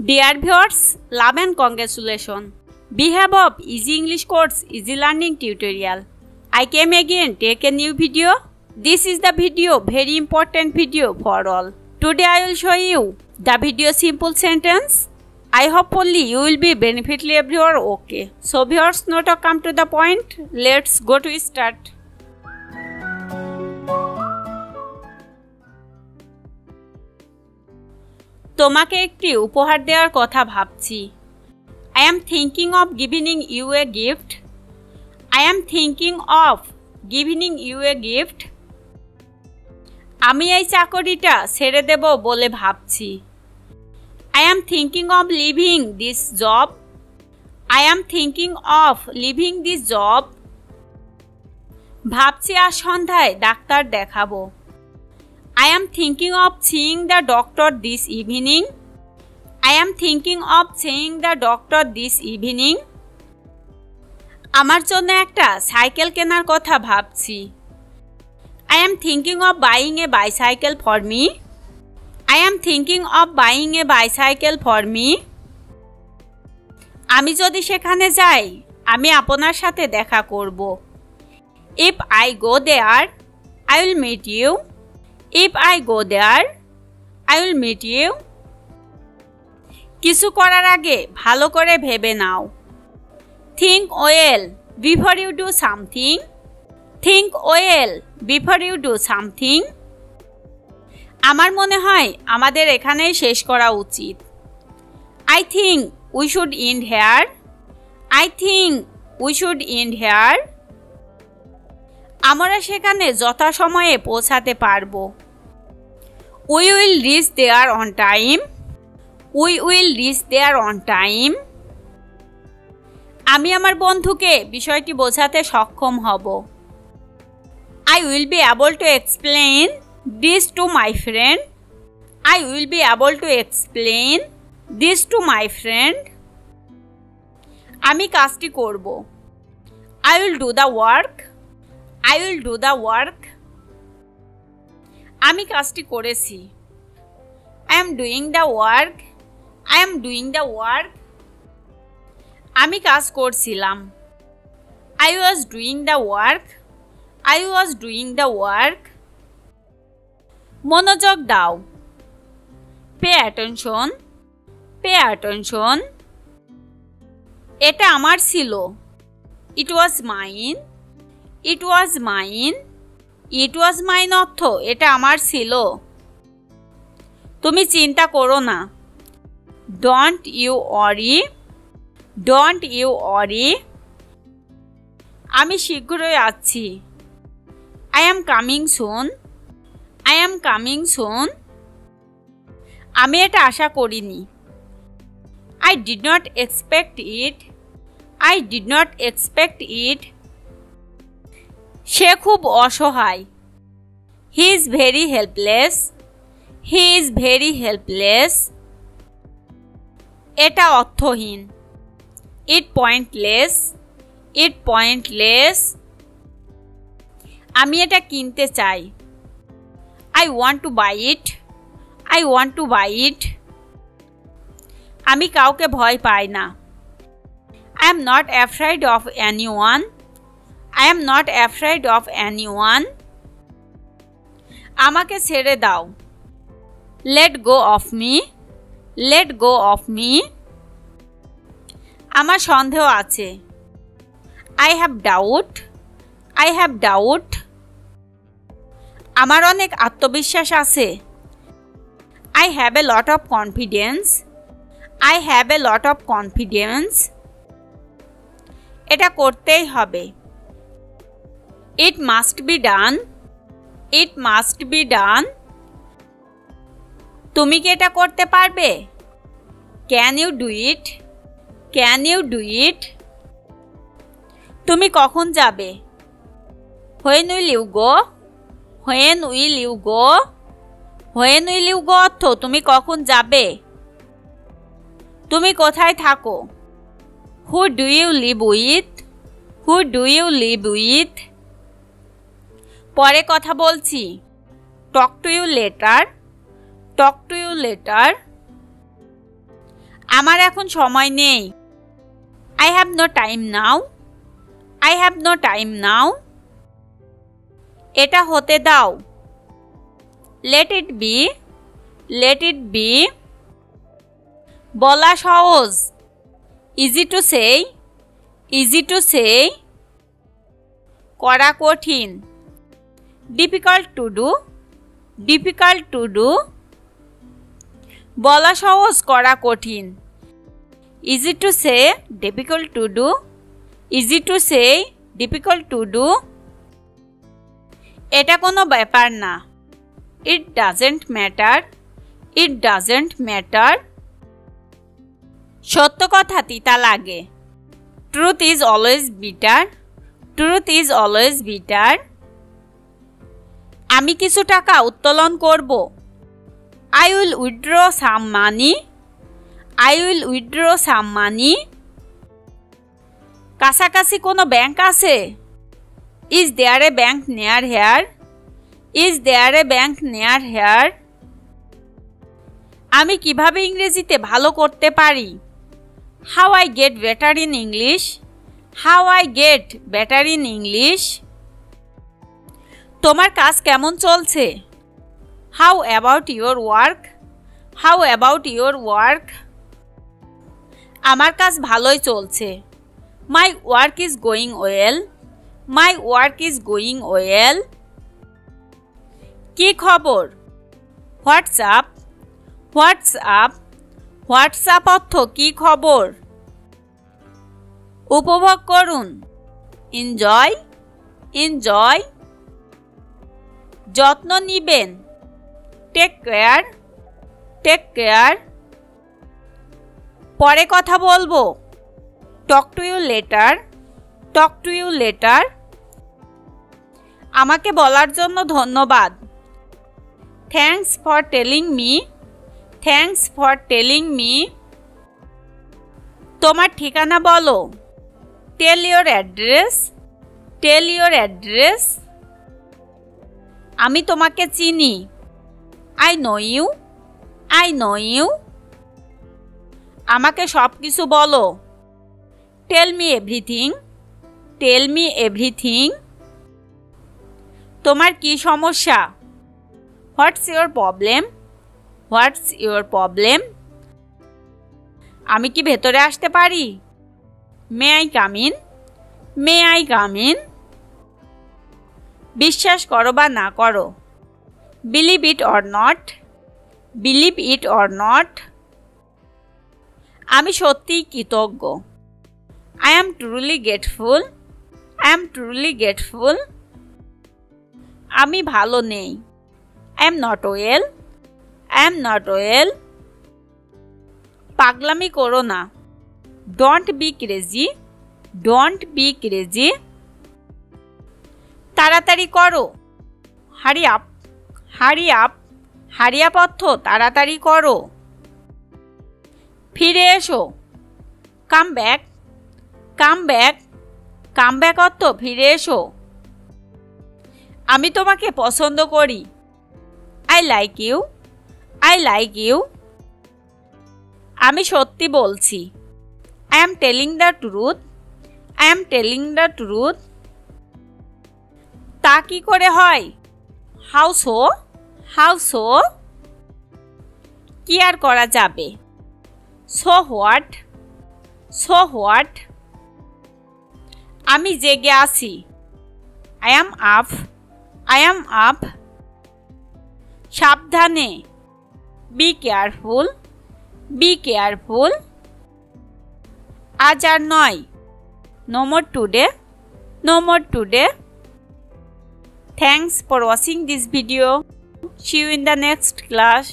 Dear viewers, love and congratulations. Behalf of Easy English Course Easy Learning Tutorial, I came again take a new video. This is the video, very important video for all. Today I will show you the video simple sentence. I hope only you will be benefitly everywhere okay. So viewers, not to come to the point. Let's go to start. তোমাকে একটি উপহার দেওয়ার কথা ভাবছি। I am thinking of giving you a gift. I am thinking of giving you a gift. আমি এই চাকরিটা ছেড়ে দেব বলে ভাবছি। I am thinking of leaving this job. I am thinking of leaving this job. ভাবছি আজ সন্ধ্যায় ডাক্তার দেখাবো। I am thinking of seeing the doctor this evening. I am thinking of seeing the doctor this evening. আমার জন্য একটা cycle কেনার কথা ভাবছি। I am thinking of buying a bicycle for me. I am thinking of buying a bicycle for me. আমি যদি সেখানে যাই, আমি আপনার সাথে দেখা করব। If I go there, I will meet you. If I go there, I will meet you. কিছু করার আগে ভালো করে ভেবে নাও। Think well before you do something. Think well before you do something. আমার মনে হয় আমাদের এখানেই শেষ করা উচিত। I think we should end here. I think we should end here. আমরা সেখানে যথাসময়ে পৌঁছাতে পারবো। We will reach there on time. We will reach there on time. আমি আমার বন্ধুকে বিষয়টি বোঝাতে সক্ষম হব। I will be able to explain this to my friend. I will be able to explain this to my friend. আমি কাজটি করব। I will do the work. I will do the work. আমি কাজটি করেছি। I am doing the work. I am doing the work. আমি কাজ করছিলাম। I was doing the work. I was doing the work. মনোযোগ দাও। Pay attention. Pay attention. এটা আমার ছিল। It was mine. It was mine. It was mine অর্থ এটা আমার ছিল। তুমি চিন্তা করো না। Don't you worry. Don't you worry. আমি শীঘ্রই আসছি। I am coming soon. I am coming soon. আমি এটা আশা করিনি। I did not expect it. I did not expect it. সে খুব অসহায়। He is very helpless. He is very helpless. এটা অর্থহীন। It pointless. It pointless. আমি এটা কিনতে চাই। I want to buy it. I want to buy it. আমি কাউকে ভয় পাই না। I am not afraid of anyone. I am not afraid of anyone. আমাকে ছেড়ে দাও। Let go of me. Let go of me. আমার সন্দেহ আছে। I have doubt. I have doubt. আমার অনেক আত্মবিশ্বাস আছে। I have a lot of confidence. I have a lot of confidence. এটা করতেই হবে। It must be done. It must be done. তুমি কি এটা করতে পারবে? Can you do it? Can you do it? তুমি কখন যাবে? When will you go? When will you go? When will you go অর্থ তুমি কখন যাবে? তুমি কোথায় থাকো? Who do you live with? Who do you live with? পরে কথা বলছি। Talk to you later. Talk to you later. আমার এখন সময় নেই। I have no time now. I have no time now. এটা হতে দাও। Let it be. Let it be. বলা সহজ। Easy to say. Easy to say. করা কঠিন। Difficult to do. Difficult to do. বলা সহজ করা কঠিন। Easy to say, difficult to do. Easy to say, difficult to do. এটা কোনো ব্যাপার না। It doesn't matter. It doesn't matter. সত্য কথা তিতা লাগে। Truth is always bitter. Truth is always bitter. আমি কিছু টাকা উত্তোলন করব। I will withdraw some money. I will withdraw some money. কাছাকাছি কোনো ব্যাংক আছে? Is there a bank near here? Is there a bank near here? আমি কিভাবে ইংরেজিতে ভালো করতে পারি? How I get better in English? How I get better in English? তোমার কাজ কেমন চলছে? How about your work? How about your work? আমার কাজ ভালোই চলছে। My work is going well. My work is going well. কি খবর? What's up? What's up? What's up অর্থ কি খবর? উপভোগ করুন। Enjoy. Enjoy. যত্ন নিবেন। Take care. Take care. পরে কথা বলবো। Talk to you later. Talk to you later. আমাকে বলার জন্য ধন্যবাদ। Thanks for telling me. Thanks for telling me. তোমার ঠিকানা বলো। Tell your address. Tell your address. আমি তোমাকে চিনি। I know you. I know you. আমাকে সবকিছু বলো। Tell me everything. Tell me everything. তোমার কি সমস্যা? What's your problem? What's your problem? আমি কি ভেতরে আসতে পারি? May I come in? May I come in? বিশ্বাস করো বা না করো। Believe it or not. Believe it or not. আমি সত্যিই কৃতজ্ঞ। I am truly grateful. I am truly grateful. আমি ভালো নেই। I am not well. I am not well. পাগলামি করো না। Don't be crazy. Don't be crazy. তাড়াতাড়ি করো। Hurry up. Hurry up. Hurry up অর্থ তাড়াতাড়ি করো। ফিরে এসো। Come back. Come back. Come back অর্থ ফিরে এসো। আমি তোমাকে পছন্দ করি। I like you. I like you. আমি সত্যি বলছি। I am telling the truth. I am telling the truth. তা কি করে হয়? How so? How so? কি আর করা যাবে? So what? So what? আমি জেগে আছি। I am up. I am up. সাবধানে। Be careful. Be careful. আজ আর নয়। No more today. No more today. Thanks for watching this video. See you in the next class.